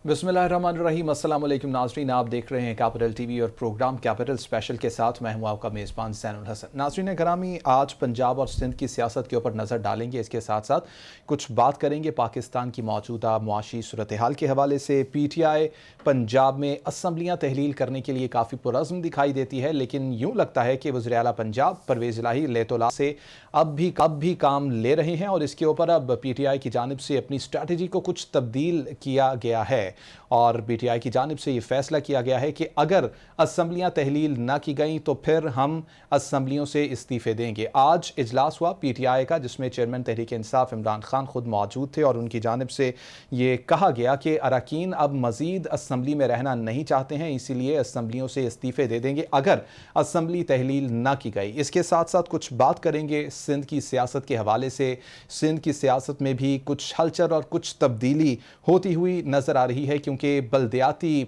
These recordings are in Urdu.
بسم اللہ الرحمن الرحیم۔ السلام علیکم ناظرین، آپ دیکھ رہے ہیں کیپٹل ٹی وی اور پروگرام کیپٹل اسپیشل کے ساتھ میں ہوں آپ کا میزبان زین الحسن۔ ناظرین گرامی، آج پنجاب اور سندھ کی سیاست کے اوپر نظر ڈالیں گے، اس کے ساتھ ساتھ کچھ بات کریں گے پاکستان کی موجودہ معاشی صورتحال کے حوالے سے۔ پی ٹی آئی پنجاب میں اسمبلیاں تحلیل کرنے کے لیے کافی پرعزم دکھائی دیتی ہے، لیکن یوں لگتا ہے کہ وزیر اعلیٰ پنجاب پرویز الہی لیت و لا سے اب بھی کام لے رہے ہیں، اور اس کے اوپر اب پی ٹی آئی کی جانب سے اپنی اسٹریٹجی کو کچھ تبدیل کیا گیا ہے، اور پی ٹی آئی کی جانب سے یہ فیصلہ کیا گیا ہے کہ اگر اسمبلیاں تحلیل نہ کی گئیں تو پھر ہم اسمبلیوں سے استعفے دیں گے۔ آج اجلاس ہوا پی ٹی آئی کا، جس میں چیئرمین تحریک انصاف عمران خان خود موجود تھے، اور ان کی جانب سے یہ کہا گیا کہ اراکین اب مزید اسمبلی میں رہنا نہیں چاہتے ہیں، اسی لیے اسمبلیوں سے استعفے دے دیں گے اگر اسمبلی تحلیل نہ کی گئی۔ اس کے ساتھ ساتھ کچھ بات کریں گے سندھ کی سیاست کے حوالے سے۔ سندھ کی سیاست میں بھی کچھ ہلچل اور کچھ تبدیلی ہوتی ہوئی نظر آ رہی ہے، کیونکہ بلدیاتی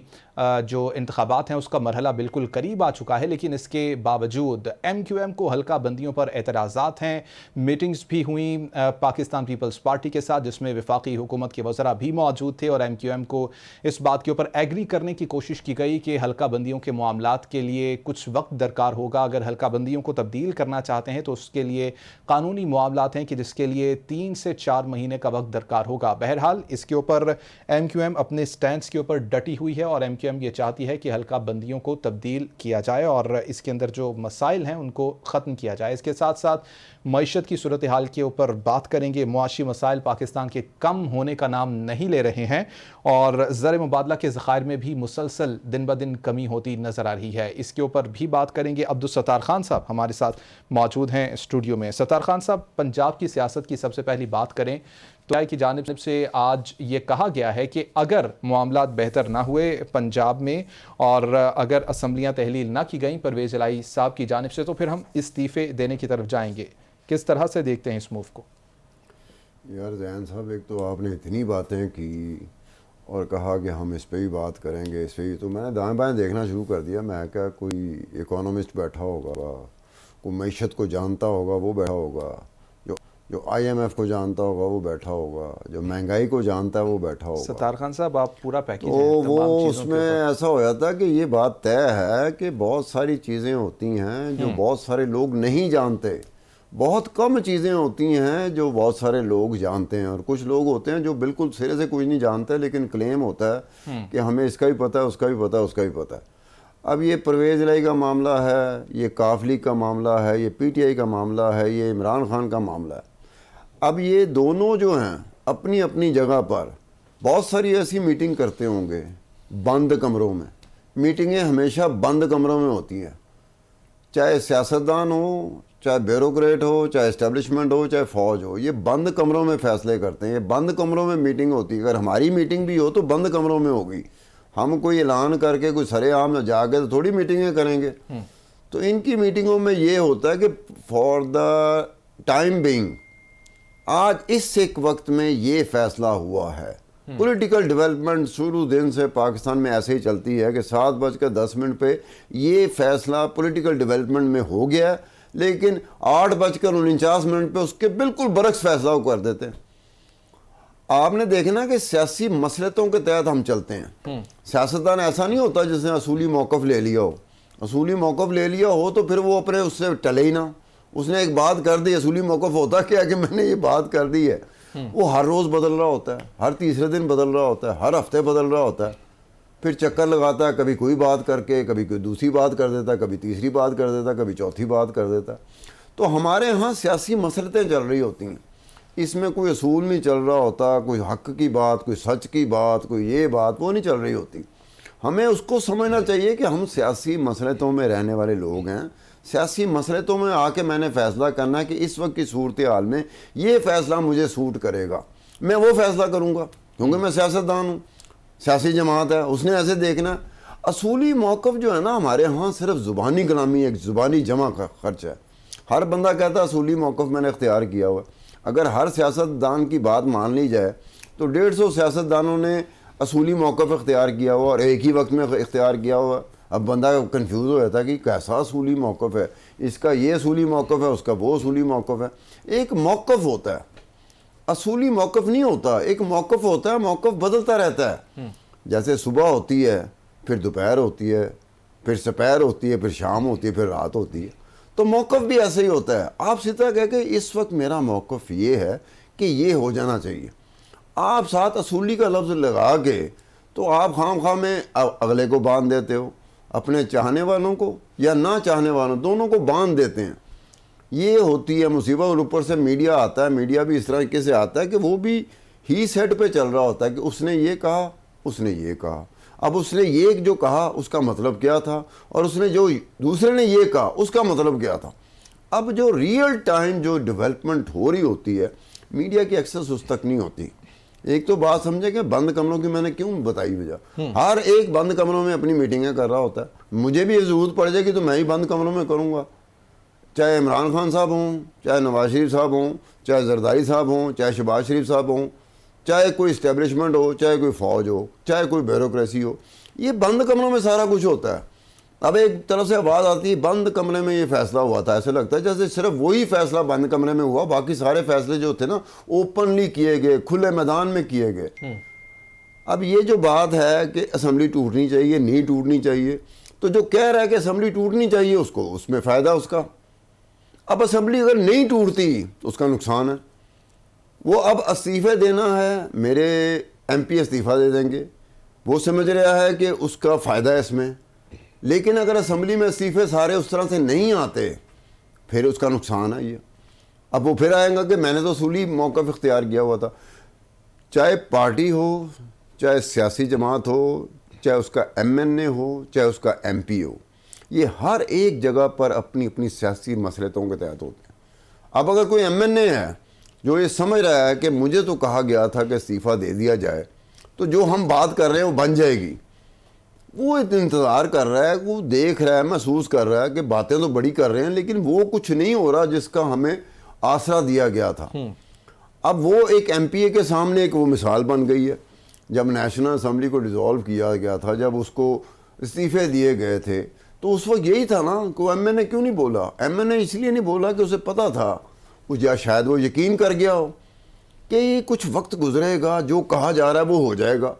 جو انتخابات ہیں اس کا مرحلہ بالکل قریب آ چکا ہے، لیکن اس کے باوجود ایم کیو ایم کو حلقہ بندیوں پر اعتراضات ہیں۔ میٹنگز بھی ہوئیں پاکستان پیپلز پارٹی کے ساتھ، جس میں وفاقی حکومت کے وزراء بھی موجود تھے، اور ایم کیو ایم کو اس بات کے اوپر ایگری کرنے کی کوشش کی گئی کہ حلقہ بندیوں کے معاملات کے لیے کچھ وقت درکار ہوگا۔ اگر حلقہ بندیوں کو تبدیل کرنا چاہتے ہیں تو اس کے لیے قانونی معاملات ہیں کہ جس کے لیے 3 سے 4 مہینے کا وقت درکار ہوگا۔ بہرحال اس کے اوپر ایم کیو ایم اپنے سٹینڈز کے اوپر ڈٹی ہوئی ہے، اور ایم کیو ایم یہ چاہتی ہے کہ حلقہ بندیوں کو تبدیل کیا جائے اور اس کے اندر جو مسائل ہیں ان کو ختم کیا جائے۔ اس کے ساتھ ساتھ معیشت کی صورتحال کے اوپر بات کریں گے۔ معاشی مسائل پاکستان کے کم ہونے کا نام نہیں لے رہے ہیں، اور زر مبادلہ کے ذخائر میں بھی مسلسل دن بدن کمی ہوتی نظر آ رہی ہے۔ اس کے اوپر بھی بات کریں گے۔ عبدالستار خان صاحب ہمارے ساتھ موجود ہیں اسٹوڈیو میں۔ ستار خان صاحب، پنجاب کی سیاست کی سب سے پہلی بات کریں تو کی جانب سے آج یہ کہا گیا ہے کہ اگر معاملات بہتر نہ ہوئے پنجاب میں اور اگر اسمبلیاں تحلیل نہ کی گئیں پرویز الہی صاحب کی جانب سے، تو پھر ہم استعفے دینے کی طرف جائیں گے۔ کس طرح سے دیکھتے ہیں اس موو کو؟ یار زین صاحب، ایک تو آپ نے اتنی باتیں کی اور کہا کہ ہم اس پہ بھی بات کریں گے، اس پہ بھی، تو میں نے دائیں بائیں دیکھنا شروع کر دیا۔ میں کہا کوئی اکانومسٹ بیٹھا ہوگا، کوئی معیشت کو جانتا ہوگا وہ بیٹھا ہوگا، جو آئی ایم ایف کو جانتا ہوگا وہ بیٹھا ہوگا، جو مہنگائی کو جانتا ہے وہ بیٹھا ہوگا۔ ستار خان صاحب، آپ پورا پیکیج وہ اس میں ایسا ہو جاتا ہے کہ یہ بات طے ہے کہ بہت ساری چیزیں ہوتی ہیں جو بہت سارے لوگ نہیں جانتے، بہت کم چیزیں ہوتی ہیں جو بہت سارے لوگ جانتے ہیں، اور کچھ لوگ ہوتے ہیں جو بالکل سرے سے کچھ نہیں جانتے لیکن کلیم ہوتا ہے کہ ہمیں اس کا بھی پتہ ہے، اس کا بھی پتہ ہے، اس کا بھی پتہ ہے۔ اب یہ پرویز الہی کا معاملہ ہے، یہ کاف لیگ کا معاملہ ہے، یہ پی ٹی آئی کا معاملہ ہے، یہ عمران خان کا معاملہ ہے۔ اب یہ دونوں جو ہیں اپنی اپنی جگہ پر بہت ساری ایسی میٹنگ کرتے ہوں گے بند کمروں میں۔ میٹنگیں ہمیشہ بند کمروں میں ہوتی ہیں، چاہے سیاستدان ہو، چاہے بیوروکریٹ ہو، چاہے اسٹیبلشمنٹ ہو، چاہے فوج ہو، یہ بند کمروں میں فیصلے کرتے ہیں، یہ بند کمروں میں میٹنگ ہوتی ہے۔ اگر ہماری میٹنگ بھی ہو تو بند کمروں میں ہوگی، ہم کوئی اعلان کر کے کوئی سرے عام جا کے تو تھوڑی میٹنگیں کریں گے۔ تو ان کی میٹنگوں میں یہ ہوتا ہے کہ فار دا ٹائم بینگ آج اس ایک وقت میں یہ فیصلہ ہوا ہے۔ پولیٹیکل ڈیولپمنٹ شروع دن سے پاکستان میں ایسے ہی چلتی ہے کہ 7:10 پہ یہ فیصلہ پولیٹیکل ڈیولپمنٹ میں ہو گیا ہے، لیکن 8:49 پہ اس کے بالکل برعکس فیصلہ کر دیتے ہیں۔ آپ نے دیکھنا کہ سیاسی مسلطوں کے تحت ہم چلتے ہیں۔ سیاستدان ایسا نہیں ہوتا جس نے اصولی موقف لے لیا ہو۔ اصولی موقف لے لیا ہو تو پھر وہ اپنے اس سے ٹلے ہی نہ، اس نے ایک بات کر دی۔ اصولی موقف ہوتا کیا کہ میں نے یہ بات کر دی ہے، وہ ہر روز بدل رہا ہوتا ہے، ہر تیسرے دن بدل رہا ہوتا ہے، ہر ہفتے بدل رہا ہوتا ہے، پھر چکر لگاتا ہے، کبھی کوئی بات کر کے، کبھی کوئی دوسری بات کر دیتا ہے، کبھی تیسری بات کر دیتا ہے، کبھی چوتھی بات کر دیتا ہے۔ تو ہمارے ہاں سیاسی مسلطیں چل رہی ہوتی ہیں، اس میں کوئی اصول نہیں چل رہا ہوتا، کوئی حق کی بات، کوئی سچ کی بات، کوئی یہ بات وہ نہیں چل رہی ہوتی۔ ہمیں اس کو سمجھنا چاہیے کہ ہم سیاسی مسلطوں میں رہنے والے لوگ ہیں۔ سیاسی مسلطوں میں آ کے میں نے فیصلہ کرنا ہے کہ اس وقت کی صورتحال میں یہ فیصلہ مجھے سوٹ کرے گا، میں وہ فیصلہ کروں گا، کیونکہ میں سیاستدان ہوں، سیاسی جماعت ہے، اس نے ایسے دیکھنا ہے۔ اصولی موقف جو ہے نا ہمارے ہاں صرف زبانی کلامی، ایک زبانی جمع کا خرچ ہے۔ ہر بندہ کہتا ہے اصولی موقف میں نے اختیار کیا ہوا ہے۔ اگر ہر سیاستدان کی بات مان لی جائے تو 150 سیاستدانوں نے اصولی موقف اختیار کیا ہوا اور ایک ہی وقت میں اختیار کیا ہوا۔ اب بندہ کنفیوز ہو جاتا ہے کہ کیسا اصولی موقف ہے، اس کا یہ اصولی موقف ہے، اس کا وہ اصولی موقف ہے۔ ایک موقف ہوتا ہے، اصولی موقف نہیں ہوتا، ایک موقف ہوتا ہے، موقف بدلتا رہتا ہے۔ جیسے صبح ہوتی ہے، پھر دوپہر ہوتی ہے، پھر سپہر ہوتی ہے، پھر شام ہوتی ہے، پھر رات ہوتی ہے. تو موقف بھی ایسے ہی ہوتا ہے. آپ سیدھا کہہ کہ اس وقت میرا موقف یہ ہے کہ یہ ہو جانا چاہیے. آپ ساتھ اصولی کا لفظ لگا کے تو آپ خام خواہ میں اگلے کو باندھ دیتے ہو، اپنے چاہنے والوں کو یا نہ چاہنے والوں دونوں کو باندھ دیتے ہیں. یہ ہوتی ہے مصیبت. اور اوپر سے میڈیا آتا ہے، میڈیا بھی اس طرح سے آتا ہے کہ وہ بھی ہی سیٹ پہ چل رہا ہوتا ہے کہ اس نے یہ کہا، اس نے یہ کہا. اب اس نے یہ جو کہا اس کا مطلب کیا تھا، اور اس نے جو دوسرے نے یہ کہا اس کا مطلب کیا تھا. اب جو ریئل ٹائم جو ڈیولپمنٹ ہو رہی ہوتی ہے، میڈیا کی ایکسس اس تک نہیں ہوتی. ایک تو بات سمجھے کہ بند کمروں کی میں نے کیوں بتائی وجہ، ہر ایک بند کمروں میں اپنی میٹنگیں کر رہا ہوتا ہے. مجھے بھی یہ ضرورت پڑ جائے گی تو میں ہی بند کمروں میں کروں گا، چاہے عمران خان صاحب ہوں، چاہے نواز شریف صاحب ہوں، چاہے زرداری صاحب ہوں، چاہے شہباز شریف صاحب ہوں، چاہے کوئی اسٹیبلشمنٹ ہو، چاہے کوئی فوج ہو، چاہے کوئی بیوروکریسی ہو. یہ بند کمروں میں سارا کچھ ہوتا ہے. اب ایک طرف سے آواز آتی ہے بند کمرے میں یہ فیصلہ ہوا تھا، ایسے لگتا ہے جیسے صرف وہی فیصلہ بند کمرے میں ہوا، باقی سارے فیصلے جو تھے نا اوپنلی کیے گئے، کھلے میدان میں کیے گئے. اب یہ جو بات ہے کہ اسمبلی ٹوٹنی چاہیے، نہیں ٹوٹنی چاہیے، تو جو کہہ رہا ہے کہ اسمبلی ٹوٹنی چاہیے اس کو اس میں فائدہ اس کا. اب اسمبلی اگر نہیں ٹوٹتی تو اس کا نقصان ہے. وہ اب استعفے دینا ہے، میرے ایم پی استعفیٰ دے دیں گے، وہ سمجھ رہا ہے کہ اس کا فائدہ ہے اس میں. لیکن اگر اسمبلی میں استعفے سارے اس طرح سے نہیں آتے پھر اس کا نقصان ہے یہ. اب وہ پھر آئیں گا کہ میں نے تو اصولی موقف اختیار کیا ہوا تھا. چاہے پارٹی ہو، چاہے سیاسی جماعت ہو، چاہے اس کا ایم این اے ہو، چاہے اس کا ایم پی ہو، یہ ہر ایک جگہ پر اپنی اپنی سیاسی مصلحتوں کے تحت ہوتے ہیں. اب اگر کوئی ایم این اے ہے جو یہ سمجھ رہا ہے کہ مجھے تو کہا گیا تھا کہ استعفیٰ دے دیا جائے تو جو ہم بات کر رہے ہیں وہ بن جائے گی، وہ انتظار کر رہا ہے، وہ دیکھ رہا ہے، محسوس کر رہا ہے کہ باتیں تو بڑی کر رہے ہیں لیکن وہ کچھ نہیں ہو رہا جس کا ہمیں آسرا دیا گیا تھا. اب وہ ایک ایم پی اے کے سامنے ایک وہ مثال بن گئی ہے. جب نیشنل اسمبلی کو ڈیزالو کیا گیا تھا، جب اس کو استعفے دیے گئے تھے تو اس وقت یہی تھا نا کہ ایم این اے کیوں نہیں بولا. ایم این اے اس لیے نہیں بولا کہ اسے پتا تھا، یا شاید وہ یقین کر گیا ہو کہ یہ کچھ وقت گزرے گا، جو کہا جا رہا ہے وہ ہو جائے گا.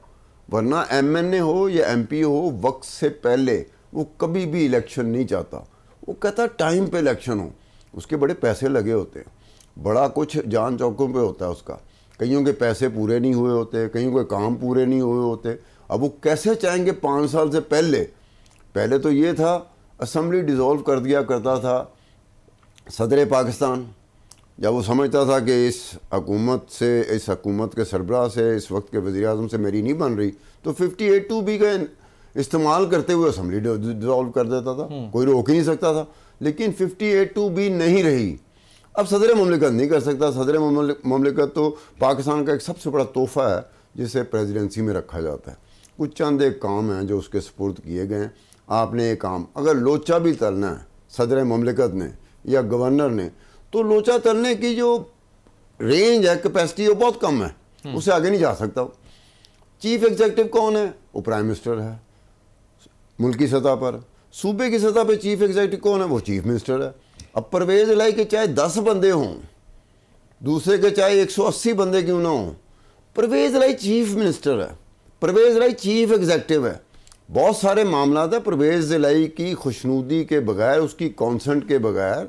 ورنہ ایم این اے ہو یا ایم پی ہو وقت سے پہلے وہ کبھی بھی الیکشن نہیں چاہتا. وہ کہتا ٹائم پہ الیکشن ہو. اس کے بڑے پیسے لگے ہوتے ہیں، بڑا کچھ جان چوکوں پہ ہوتا ہے اس کا. کئیوں کے پیسے پورے نہیں ہوئے ہوتے، کئیوں کے کام پورے نہیں ہوئے ہوتے. اب وہ کیسے چاہیں گے 5 سال سے پہلے تو یہ تھا اسمبلی ڈیزالو کر دیا کرتا تھا صدر پاکستان. جب وہ سمجھتا تھا کہ اس حکومت کے سربراہ سے، اس وقت کے وزیر اعظم سے میری نہیں بن رہی، تو 58(2)B کا استعمال کرتے ہوئے اسمبلی ڈیزالو کر دیتا تھا. کوئی روک ہی نہیں سکتا تھا. لیکن 58(2)B نہیں رہی. اب صدر مملکت نہیں کر سکتا. صدر مملکت تو پاکستان کا ایک سب سے بڑا تحفہ ہے جسے پریزیڈنسی میں رکھا جاتا ہے. کچھ چند ایک کام ہیں جو اس کے سپرد کیے گئے ہیں. آپ نے ایک کام اگر لوچا بھی تلنا ہے صدر مملکت نے یا گورنر نے، تو لوچا تلنے کی جو رینج ہے، کیپیسٹی، وہ بہت کم ہے، اسے آگے نہیں جا سکتا. چیف ایگزیکٹو کون ہے؟ وہ پرائم منسٹر ہے ملکی سطح پر. صوبے کی سطح پہ چیف ایگزیکٹو کون ہے؟ وہ چیف منسٹر ہے. اب پرویز الہی کے چاہے 10 بندے ہوں، دوسرے کے چاہے 180 بندے کیوں نہ ہوں، پرویز الہی چیف منسٹر ہے، پرویز الہی چیف ایگزیکٹو ہے. بہت سارے معاملات ہیں پرویز الہی کی خوشنودی کے بغیر، اس کی کانسنٹ کے بغیر،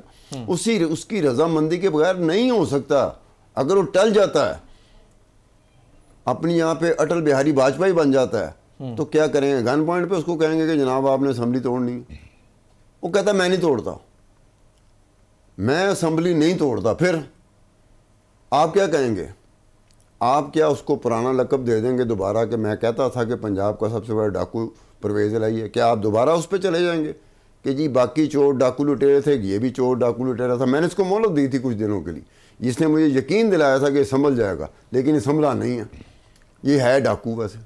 اس کی رضامندی کے بغیر نہیں ہو سکتا. اگر وہ ٹل جاتا ہے، اپنی یہاں پہ اٹل بہاری واجپئی بن جاتا ہے، تو کیا کریں گے؟ گن پوائنٹ پہ اس کو کہیں گے کہ جناب آپ نے اسمبلی توڑنی. وہ کہتا ہے میں نہیں توڑتا، میں اسمبلی نہیں توڑتا. پھر آپ کیا کہیں گے؟ آپ کیا اس کو پرانا لقب دے دیں گے دوبارہ کہ میں کہتا تھا کہ پنجاب کا سب سے بڑا ڈاکو پرویز الہی ہے؟ کیا آپ دوبارہ اس پہ چلے جائیں گے کہ جی باقی چور ڈاکو لٹیرے تھے، یہ بھی چور ڈاکو لٹیرا تھا، میں نے اس کو مہلت دی تھی کچھ دنوں کے لیے، جس نے مجھے یقین دلایا تھا کہ یہ سنبھل جائے گا، لیکن یہ سنبھلا نہیں ہے، یہ ہے ڈاکو ویسے.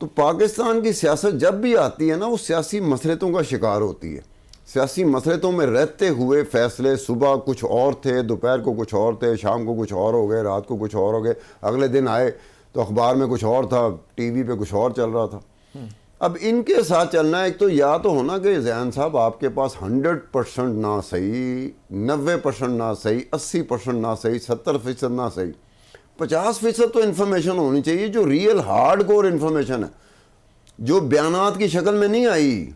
تو پاکستان کی سیاست جب بھی آتی ہے نا، وہ سیاسی مصلحتوں کا شکار ہوتی ہے. سیاسی مصلحتوں میں رہتے ہوئے فیصلے صبح کچھ اور تھے، دوپہر کو کچھ اور تھے، شام کو کچھ اور ہو گئے، رات کو کچھ اور ہو گئے، اگلے دن آئے تو اخبار میں کچھ اور تھا، ٹی وی پہ کچھ اور چل رہا تھا. اب ان کے ساتھ چلنا ایک تو یا تو ہونا کہ زین صاحب آپ کے پاس 100% نہ صحیح، 90% نہ صحیح، 80% نہ صحیح، 70% نہ صحیح، 50% تو انفارمیشن ہونی چاہیے جو ریئل ہارڈ کور انفارمیشن ہے, جو بیانات کی شکل میں نہیں آئی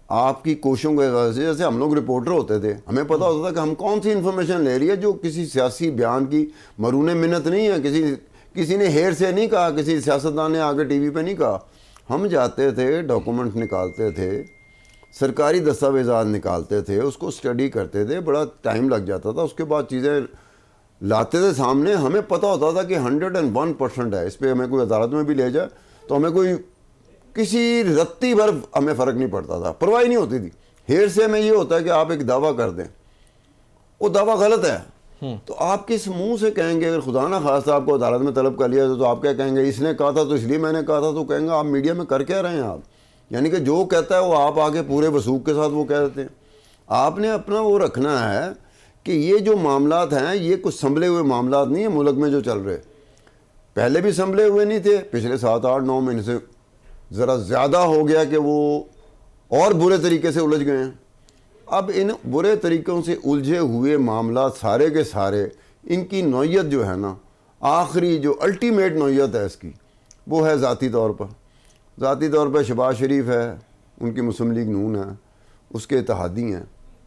آپ کی کوششوں کے وجہ سے. جیسے ہم لوگ رپورٹر ہوتے تھے, ہمیں پتہ ہوتا تھا کہ ہم کون سی انفارمیشن لے رہی ہے جو کسی سیاسی بیان کی مرون منت نہیں ہے, کسی نے ہیر سے نہیں کہا, کسی سیاستدان نے آگے ٹی وی پہ نہیں کہا. ہم جاتے تھے, ڈاکومنٹ نکالتے تھے, سرکاری دستاویزات نکالتے تھے, اس کو اسٹڈی کرتے تھے, بڑا ٹائم لگ جاتا تھا, اس کے بعد چیزیں لاتے تھے سامنے. ہمیں پتہ ہوتا تھا کہ 101% ہے, اس پہ ہمیں کوئی عدالت میں بھی لے جائے تو ہمیں کوئی کسی رتی بھر ہمیں فرق نہیں پڑتا تھا, پرواہ نہیں ہوتی تھی. ہیر سے میں یہ ہوتا ہے کہ آپ ایک دعویٰ کر دیں, وہ دعویٰ غلط ہے تو آپ کس منہ سے کہیں گے؟ اگر خدا نہ خواستہ آپ کو عدالت میں طلب کر لیا تو آپ کیا کہیں گے؟ اس نے کہا تھا تو اس لیے میں نے کہا تھا. تو کہیں گے آپ میڈیا میں کر کیا رہے ہیں آپ؟ یعنی کہ جو کہتا ہے وہ آپ آگے پورے وثوق کے ساتھ وہ کہہ دیتے ہیں. آپ نے اپنا وہ رکھنا ہے کہ یہ جو معاملات ہیں یہ کچھ سنبھلے ہوئے معاملات نہیں ہیں ملک میں جو چل رہے. پہلے بھی سنبھلے ہوئے نہیں تھے, پچھلے 7-8-9 مہینے سے ذرا زیادہ ہو گیا کہ وہ اور برے طریقے سے الجھ گئے ہیں. اب ان برے طریقوں سے الجھے ہوئے معاملات سارے کے سارے, ان کی نوعیت جو ہے نا, آخری جو الٹیمیٹ نوعیت ہے اس کی, وہ ہے ذاتی طور پر شہباز شریف ہے, ان کی مسلم لیگ نون ہے, اس کے اتحادی ہیں.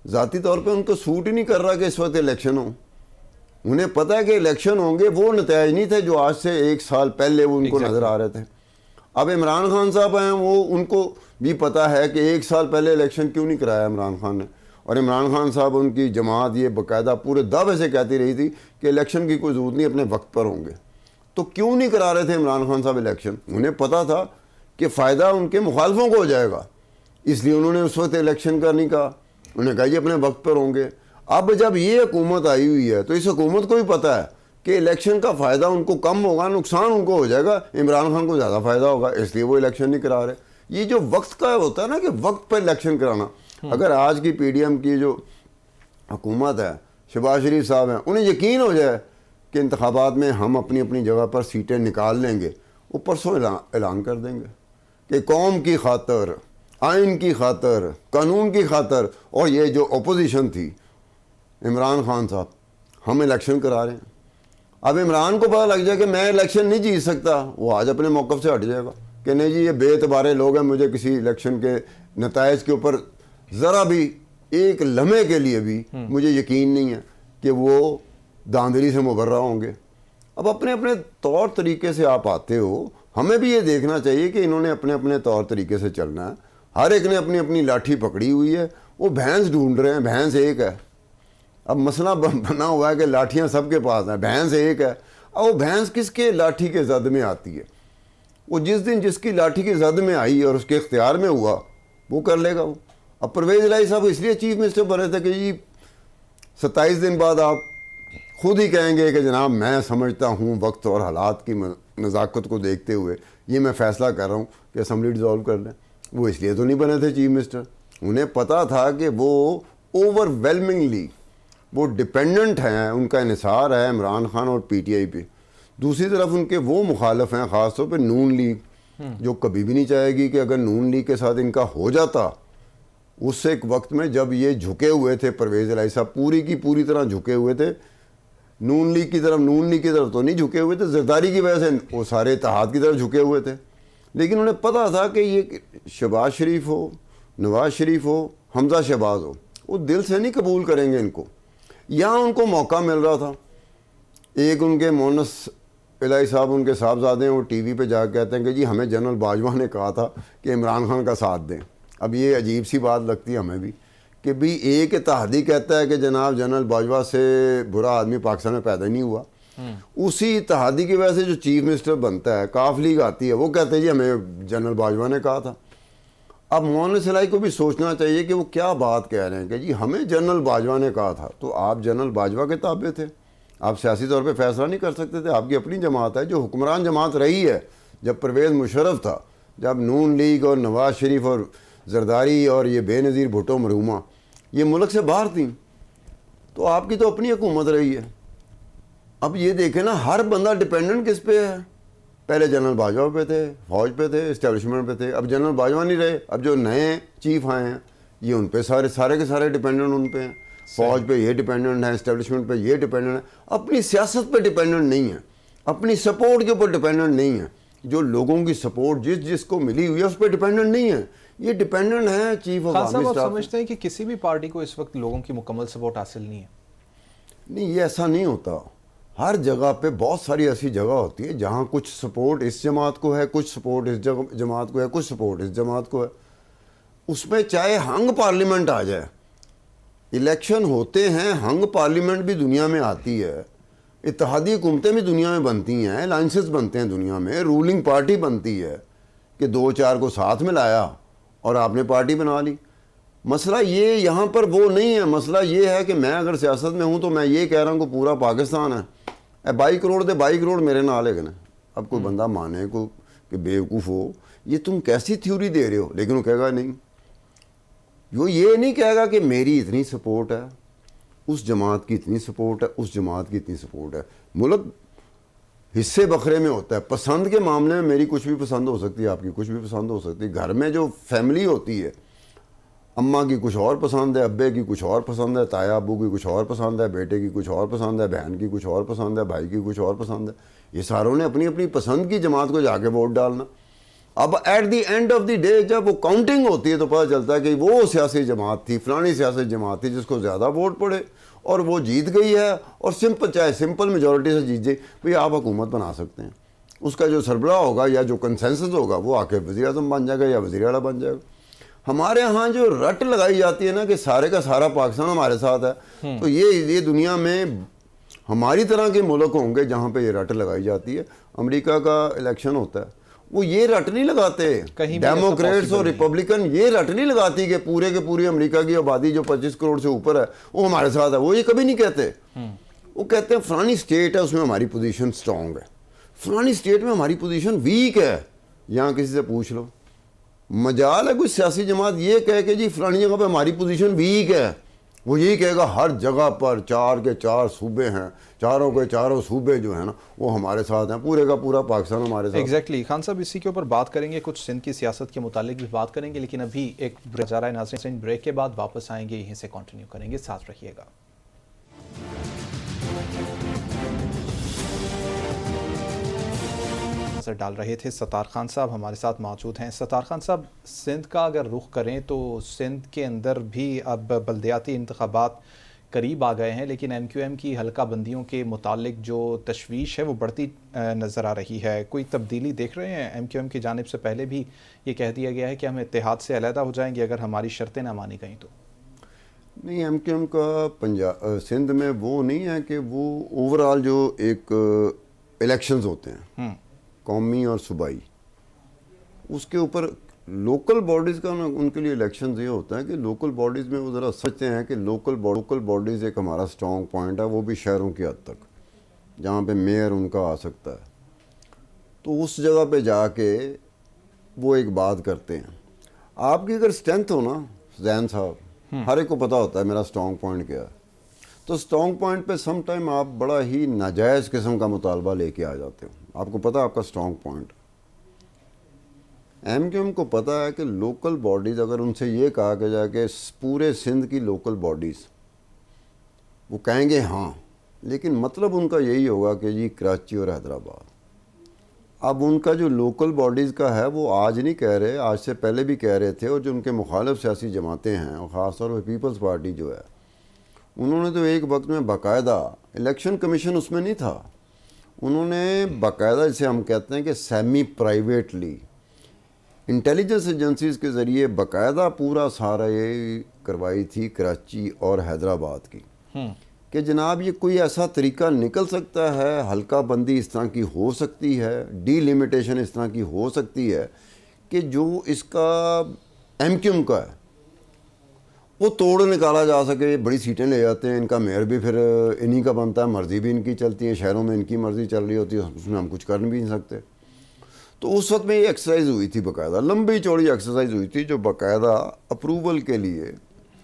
ذاتی طور پہ ان کو سوٹ ہی نہیں کر رہا کہ اس وقت الیکشن ہو. انہیں پتہ ہے کہ الیکشن ہوں گے, وہ نتائج نہیں تھے جو آج سے 1 سال پہلے وہ ان کو نظر آ رہے تھے. اب عمران خان صاحب ہیں, وہ ان کو بھی پتہ ہے کہ 1 سال پہلے الیکشن کیوں نہیں کرایا عمران خان نے. اور عمران خان صاحب, ان کی جماعت یہ باقاعدہ پورے دعوے سے کہتی رہی تھی کہ الیکشن کی کوئی ضرورت نہیں, اپنے وقت پر ہوں گے. تو کیوں نہیں کرا رہے تھے عمران خان صاحب الیکشن؟ انہیں پتہ تھا کہ فائدہ ان کے مخالفوں کو ہو جائے گا, اس لیے انہوں نے اس وقت الیکشن کا نہیں کہا. انہوں نے کہا یہ اپنے وقت پر ہوں گے. اب جب یہ حکومت آئی ہوئی ہے تو اس حکومت کو بھی پتہ ہے کہ الیکشن کا فائدہ ان کو کم ہوگا, نقصان ان کو ہو جائے گا, عمران خان کو زیادہ فائدہ ہوگا, اس لیے وہ الیکشن نہیں کرا رہے. یہ جو وقت کا ہوتا ہے نا کہ وقت پر الیکشن کرانا. اگر آج کی پی ڈی ایم کی جو حکومت ہے, شہباز شریف صاحب ہیں, انہیں یقین ہو جائے کہ انتخابات میں ہم اپنی اپنی جگہ پر سیٹیں نکال لیں گے, وہ پرسوں اعلان کر دیں گے کہ قوم کی خاطر, آئین کی خاطر, قانون کی خاطر, اور یہ جو اپوزیشن تھی عمران خان صاحب, ہم الیکشن کرا رہے ہیں. اب عمران کو پتہ لگ جائے کہ میں الیکشن نہیں جیت سکتا, وہ آج اپنے موقف سے ہٹ جائے گا کہ نہیں جی یہ بے اعتبارے لوگ ہیں, مجھے کسی الیکشن کے نتائج کے اوپر ذرا بھی ایک لمحے کے لیے بھی مجھے یقین نہیں ہے کہ وہ داندلی سے مبرہ ہوں گے. اب اپنے اپنے طور طریقے سے آپ آتے ہو, ہمیں بھی یہ دیکھنا چاہیے کہ انہوں نے اپنے اپنے طور طریقے سے چلنا ہے. ہر ایک نے اپنی اپنی لاٹھی پکڑی ہوئی ہے, وہ بھینس ڈھونڈ رہے ہیں, بھینس ایک ہے. اب مسئلہ بنا ہوا ہے کہ لاٹھیاں سب کے پاس ہیں, بھینس ایک ہے. اب وہ بھینس کس کے لاٹھی کے زد میں آتی ہے؟ وہ جس دن جس کی لاٹھی کے زد میں آئی اور اس کے اختیار میں ہوا وہ کر لے گا وہ. اب پرویز الہی صاحب اس لیے چیف منسٹر بنے تھے کہ جی 27 دن بعد آپ خود ہی کہیں گے کہ جناب میں سمجھتا ہوں وقت اور حالات کی نزاکت کو دیکھتے ہوئے یہ میں فیصلہ کر رہا ہوں کہ اسمبلی ڈیزالو کر لیں. وہ اس لیے تو نہیں بنے تھے چیف منسٹر. انہیں پتہ تھا کہ وہ اوور ویلمنگلی وہ ڈپینڈنٹ ہیں, ان کا انحصار ہے عمران خان اور پی ٹی آئی پہ. دوسری طرف ان کے وہ مخالف ہیں, خاص طور پہ نون لیگ, جو کبھی بھی نہیں چاہے گی کہ اگر نون لیگ کے ساتھ ان کا ہو جاتا. اس سے ایک وقت میں جب یہ جھکے ہوئے تھے, پرویز الہی صاحب پوری کی پوری طرح جھکے ہوئے تھے نون لیگ کی طرف تو نہیں جھکے ہوئے تھے, زرداری کی وجہ سے وہ سارے اتحاد کی طرف جھکے ہوئے تھے. لیکن انہیں پتہ تھا کہ یہ شہباز شریف ہو, نواز شریف ہو, حمزہ شہباز ہو, وہ دل سے نہیں قبول کریں گے ان کو. یہاں ان کو موقع مل رہا تھا. ایک ان کے مونس الہی صاحب, ان کے صاحبزادے ہیں, وہ ٹی وی پہ جا کے کہتے ہیں کہ جی ہمیں جنرل باجوہ نے کہا تھا کہ عمران خان کا ساتھ دیں. اب یہ عجیب سی بات لگتی ہے ہمیں بھی کہ بھی ایک اتحادی کہتا ہے کہ جناب جنرل باجوہ سے برا آدمی پاکستان میں پیدا نہیں ہوا, اسی اتحادی کی وجہ سے جو چیف منسٹر بنتا ہے, کاف لیگ آتی ہے, وہ کہتے ہیں جی ہمیں جنرل باجوہ نے کہا تھا. اب مونس الہی کو بھی سوچنا چاہیے کہ وہ کیا بات کہہ رہے ہیں کہ جی ہمیں جنرل باجوہ نے کہا تھا. تو آپ جنرل باجوہ کے تابع تھے, آپ سیاسی طور پہ فیصلہ نہیں کر سکتے تھے. آپ کی اپنی جماعت ہے جو حکمران جماعت رہی ہے. جب پرویز مشرف تھا, جب نون لیگ اور نواز شریف اور زرداری اور یہ بے نظیر بھٹو مرحومہ یہ ملک سے باہر تھیں, تو آپ کی تو اپنی حکومت رہی ہے. اب یہ دیکھیں نا, ہر بندہ ڈپینڈنٹ کس پہ ہے. پہلے جنرل باجوہ پہ تھے, فوج پہ تھے, اسٹیبلشمنٹ پہ تھے. اب جنرل باجوہ نہیں رہے, اب جو نئے چیف آئے ہیں یہ ان پہ سارے کے سارے ڈپینڈنٹ ان پہ ہیں. فوج پہ یہ ڈپینڈنٹ ہیں, اسٹیبلشمنٹ پہ یہ ڈپینڈنٹ ہیں, اپنی سیاست پہ ڈپینڈنٹ نہیں ہیں. اپنی سپورٹ کے اوپر ڈپینڈنٹ نہیں ہے. جو لوگوں کی سپورٹ جس کو ملی ہوئی ہے اس پہ ڈپینڈنٹ نہیں ہے, یہ ڈپینڈنٹ ہے چیف آف خان صاحب آرمی آپ اسٹاف. سمجھتے ہیں کہ کسی بھی پارٹی کو اس وقت لوگوں کی مکمل سپورٹ حاصل نہیں ہے؟ نہیں, یہ ایسا نہیں ہوتا. ہر جگہ پہ بہت ساری ایسی جگہ ہوتی ہے جہاں کچھ سپورٹ اس جماعت کو ہے, کچھ سپورٹ اس جماعت کو ہے, کچھ سپورٹ اس جماعت کو ہے. اس میں چاہے ہنگ پارلیمنٹ آ جائے, الیکشن ہوتے ہیں, ہنگ پارلیمنٹ بھی دنیا میں آتی ہے, اتحادی حکومتیں بھی دنیا میں بنتی ہیں, الائنسز بنتے ہیں دنیا میں, رولنگ پارٹی بنتی ہے کہ 2-4 کو ساتھ میں لایا اور آپ نے پارٹی بنا لی. مسئلہ یہ یہاں پر وہ نہیں ہے. مسئلہ یہ ہے کہ میں اگر سیاست میں ہوں تو میں یہ کہہ رہا ہوں کہ پورا پاکستان ہے, 22 کروڑ دے 22 کروڑ میرے نال ہے. اب کوئی بندہ مانے کو کہ بیوقوف ہو, یہ تم کیسی تھیوری دے رہے ہو, لیکن وہ کہے گا نہیں, وہ یہ نہیں کہے گا کہ میری اتنی سپورٹ ہے, اس جماعت کی اتنی سپورٹ ہے, اس جماعت کی اتنی سپورٹ ہے. ملک حصے بکھرے میں ہوتا ہے. پسند کے معاملے میں میری کچھ بھی پسند ہو سکتی ہے, آپ کی کچھ بھی پسند ہو سکتی ہے. گھر میں جو فیملی ہوتی ہے, اماں کی کچھ اور پسند ہے, ابے کی کچھ اور پسند ہے, تایا ابو کی کچھ اور پسند ہے, بیٹے کی کچھ اور پسند ہے, بہن کی کچھ اور پسند ہے, بھائی کی کچھ اور پسند ہے. یہ ساروں نے اپنی اپنی پسند کی جماعت کو جا کے ووٹ ڈالنا. اب at the end of the day جب وہ کاؤنٹنگ ہوتی ہے تو پتہ چلتا ہے کہ وہ سیاسی جماعت تھی, فلانی سیاسی جماعت تھی جس کو زیادہ ووٹ پڑے اور وہ جیت گئی ہے, اور سمپل چاہے سمپل میجورٹی سے جیت جائے, بھئی آپ حکومت بنا سکتے ہیں. اس کا جو سربراہ ہوگا یا جو کنسنسس ہوگا وہ آ کے وزیر اعظم بن جائے گا یا وزیر اعلیٰ بن جائے گا. ہمارے ہاں جو رٹ لگائی جاتی ہے نا کہ سارے کا سارا پاکستان ہمارے ساتھ ہے, تو یہ دنیا میں ہماری طرح کے ملک ہوں گے جہاں پہ یہ رٹ لگائی جاتی ہے. امریکہ کا الیکشن ہوتا ہے, وہ یہ رٹ نہیں لگاتے, ڈیموکریٹس اور ریپبلکن یہ رٹ نہیں لگاتی کہ پورے کے پوری امریکہ کی آبادی جو 25 کروڑ سے اوپر ہے وہ ہمارے ساتھ ہے. وہ یہ کبھی نہیں کہتے. وہ کہتے ہیں فلانی اسٹیٹ ہے اس میں ہماری پوزیشن اسٹرانگ ہے, فلانی اسٹیٹ میں ہماری پوزیشن ویک ہے. یہاں کسی سے پوچھ لو, مجال ہے کوئی سیاسی جماعت یہ کہے کہ جی فلانی جگہ پہ ہماری پوزیشن ویک ہے, وہ یہی کہے گا ہر جگہ پر 4 کے 4 صوبے ہیں, چاروں کے چاروں صوبے جو ہیں نا وہ ہمارے ساتھ ہیں, پورے کا پورا پاکستان ہمارے ساتھ. ایگزیکٹلی. خان صاحب اسی کے اوپر بات کریں گے, کچھ سندھ کی سیاست کے متعلق بھی بات کریں گے, لیکن ابھی ایک بریک جا رہا ہے ناظرین, بریک کے بعد واپس آئیں گے, یہیں سے کنٹینیو کریں گے, ساتھ رہیے گا. نظر ڈال رہے تھے ستار خان صاحب ہمارے ساتھ موجود ہیں. ستار خان صاحب, سندھ کا اگر رخ کریں تو سندھ کے اندر بھی اب بلدیاتی انتخابات قریب آ گئے ہیں, لیکن ایم کیو ایم کی حلقہ بندیوں کے متعلق جو تشویش ہے وہ بڑھتی نظر آ رہی ہے. کوئی تبدیلی دیکھ رہے ہیں؟ ایم کیو ایم کی جانب سے پہلے بھی یہ کہہ دیا گیا ہے کہ ہم اتحاد سے علیحدہ ہو جائیں گے اگر ہماری شرطیں نہ مانی گئیں تو. نہیں, ایم کیو ایم کا سندھ میں وہ نہیں ہے کہ وہ اوورآل جو ایک الیکشنز ہوتے ہیں قومی اور صوبائی, اس کے اوپر لوکل باڈیز کا ان کے لیے الیکشنز یہ ہوتا ہے کہ لوکل باڈیز میں وہ ذرا سمجھتے ہیں کہ لوکل باڈیز ایک ہمارا سٹرونگ پوائنٹ ہے, وہ بھی شہروں کی حد تک جہاں پہ میئر ان کا آ سکتا ہے. تو اس جگہ پہ جا کے وہ ایک بات کرتے ہیں. آپ کی اگر اسٹرینتھ ہو نا زین صاحب, ہر ایک کو پتہ ہوتا ہے میرا سٹرونگ پوائنٹ کیا ہے, تو سٹرونگ پوائنٹ پہ سم ٹائم آپ بڑا ہی ناجائز قسم کا مطالبہ لے کے آ جاتے ہو. آپ کو پتہ ہے آپ کا سٹرونگ پوائنٹ. ایم کیو ایم کو پتہ ہے کہ لوکل باڈیز اگر ان سے یہ کہا کہ جا کہ پورے سندھ کی لوکل باڈیز, وہ کہیں گے ہاں, لیکن مطلب ان کا یہی ہوگا کہ جی کراچی اور حیدرآباد. اب ان کا جو لوکل باڈیز کا ہے وہ آج نہیں کہہ رہے, آج سے پہلے بھی کہہ رہے تھے, اور جو ان کے مخالف سیاسی جماعتیں ہیں اور خاص طور پہ پیپلز پارٹی جو ہے, انہوں نے تو ایک وقت میں باقاعدہ, الیکشن کمیشن اس میں نہیں تھا, انہوں نے باقاعدہ جسے ہم کہتے ہیں کہ سیمی پرائیویٹلی انٹیلیجنس ایجنسیز کے ذریعے باقاعدہ پورا سارا یہ کروائی تھی کراچی اور حیدرآباد کی, کہ جناب یہ کوئی ایسا طریقہ نکل سکتا ہے, حلقہ بندی اس طرح کی ہو سکتی ہے, ڈی لیمیٹیشن اس طرح کی ہو سکتی ہے کہ جو اس کا ایم کیو ایم کا ہے وہ توڑ نکالا جا سکے. بڑی سیٹیں لے جاتے ہیں, ان کا میئر بھی پھر انہی کا بنتا ہے, مرضی بھی ان کی چلتی ہے, شہروں میں ان کی مرضی چل رہی ہوتی ہے, اس میں ہم کچھ کر بھی نہیں سکتے. تو اس وقت میں یہ ایکسرسائز ہوئی تھی باقاعدہ, لمبی چوڑی ایکسرسائز ہوئی تھی جو باقاعدہ اپروول کے لیے,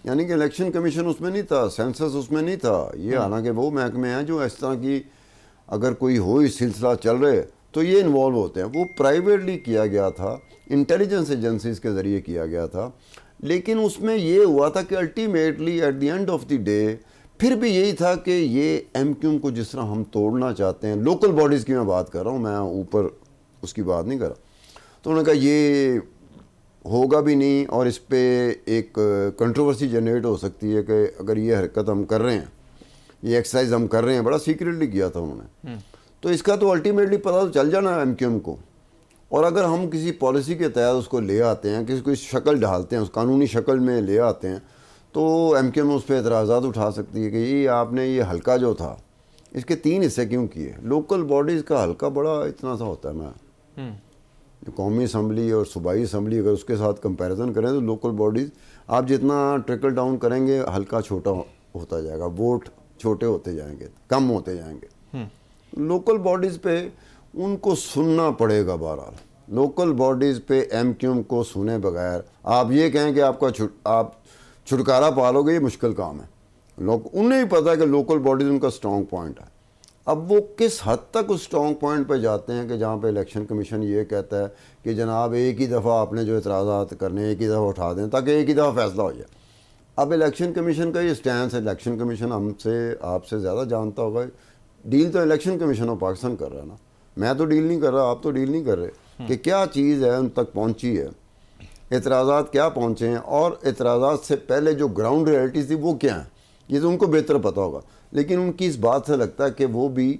یعنی کہ الیکشن کمیشن اس میں نہیں تھا, سینسس اس میں نہیں تھا. یہ حالانکہ وہ محکمے ہیں جو اس طرح کی اگر کوئی ہو اس سلسلہ چل رہے تو یہ انوالو ہوتے ہیں. وہ پرائیویٹلی کیا گیا تھا, انٹیلیجنس ایجنسیز کے ذریعے کیا گیا تھا, لیکن اس میں یہ ہوا تھا کہ ultimately at the end of the day پھر بھی یہی تھا کہ یہ ایم کیو ایم کو جس طرح ہم توڑنا چاہتے ہیں، لوکل باڈیز کی میں بات کر رہا ہوں، میں اوپر اس کی بات نہیں کر رہا، تو انہوں نے کہا یہ ہوگا بھی نہیں، اور اس پہ ایک کنٹروورسی جنریٹ ہو سکتی ہے کہ اگر یہ حرکت ہم کر رہے ہیں، یہ ایکسرسائز ہم کر رہے ہیں، بڑا سیکریٹلی کیا تھا انہوں نے، تو اس کا تو الٹیمیٹلی پتہ تو چل جانا ایم کیو ایم کو، اور اگر ہم کسی پالیسی کے تحت اس کو لے آتے ہیں، کسی کو اس شکل ڈالتے ہیں، اس قانونی شکل میں لے آتے ہیں، تو ایم کیو ایم اس پہ اعتراضات اٹھا سکتی ہے کہ یہ آپ نے یہ حلقہ جو تھا اس کے 3 حصے کیوں کیے؟ لوکل باڈیز کا حلقہ بڑا اتنا سا ہوتا ہے، میں قومی اسمبلی اور صوبائی اسمبلی اگر اس کے ساتھ کمپیریزن کریں تو لوکل باڈیز آپ جتنا ٹرکل ڈاؤن کریں گے حلقہ چھوٹا ہوتا جائے گا، ووٹ چھوٹے ہوتے جائیں گے، کم ہوتے جائیں گے۔ لوکل باڈیز پہ ان کو سننا پڑے گا، بہرحال لوکل باڈیز پہ ایم کیو ایم کو سنے بغیر آپ یہ کہیں کہ آپ چھٹکارا پالو گے، یہ مشکل کام ہے۔ انہیں بھی پتہ ہے کہ لوکل باڈیز ان کا سٹرونگ پوائنٹ ہے۔ اب وہ کس حد تک اس سٹرونگ پوائنٹ پہ جاتے ہیں کہ جہاں پہ الیکشن کمیشن یہ کہتا ہے کہ جناب ایک ہی دفعہ آپ نے جو اعتراضات کرنے ایک ہی دفعہ اٹھا دیں تاکہ ایک ہی دفعہ فیصلہ ہو جائے۔ اب الیکشن کمیشن کا یہ سٹینس ہے، الیکشن کمیشن ہم سے آپ سے زیادہ جانتا ہوگا، ڈیل تو الیکشن کمیشن آف پاکستان کر رہا ہے نا، میں تو ڈیل نہیں کر رہا، آپ تو ڈیل نہیں کر رہے کہ کیا چیز ہے ان تک پہنچی ہے، اعتراضات کیا پہنچے ہیں، اور اعتراضات سے پہلے جو گراؤنڈ ریئلٹیز تھی وہ کیا ہیں، یہ تو ان کو بہتر پتہ ہوگا۔ لیکن ان کی اس بات سے لگتا ہے کہ وہ بھی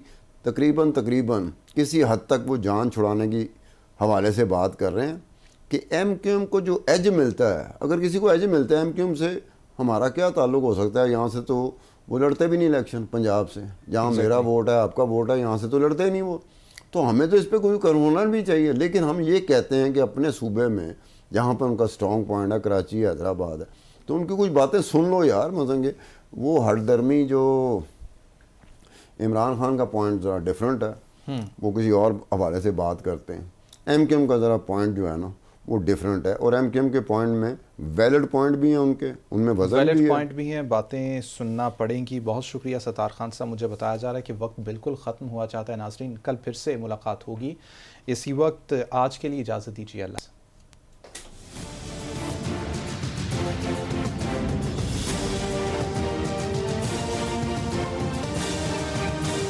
تقریباً کسی حد تک وہ جان چھڑانے کی حوالے سے بات کر رہے ہیں کہ ایم کیو ایم کو جو ایج ملتا ہے، اگر کسی کو ایج ملتا ہے ایم کیو ایم سے ہمارا کیا تعلق ہو سکتا ہے؟ یہاں سے تو وہ لڑتے بھی نہیں الیکشن، پنجاب سے جہاں میرا ووٹ ہے آپ کا ووٹ ہے، یہاں سے تو لڑتے ہی نہیں وہ، تو ہمیں تو اس پہ کوئی ہونا بھی چاہیے۔ لیکن ہم یہ کہتے ہیں کہ اپنے صوبے میں جہاں پر ان کا سٹرونگ پوائنٹ ہے، کراچی ہے، حیدرآباد ہے، تو ان کی کچھ باتیں سن لو یار مزنگے۔ وہ ہر درمی جو عمران خان کا پوائنٹ ذرا ڈیفرنٹ ہے، وہ کسی اور حوالے سے بات کرتے ہیں، ایم کیو ایم کا ذرا پوائنٹ جو ہے نا وہ ڈیفرنٹ ہے، اور ایم کیو ایم کے پوائنٹ میں ویلڈ پوائنٹ بھی ہیں، ان میں وزن بھی ہے، ویلڈ پوائنٹ بھی ہیں، باتیں سننا پڑیں گی۔ بہت شکریہ ستار خان صاحب، مجھے بتایا جا رہا ہے کہ وقت بالکل ختم ہوا چاہتا ہے۔ ناظرین کل پھر سے ملاقات ہوگی، اسی وقت آج کے لیے اجازت دیجیے، اللہ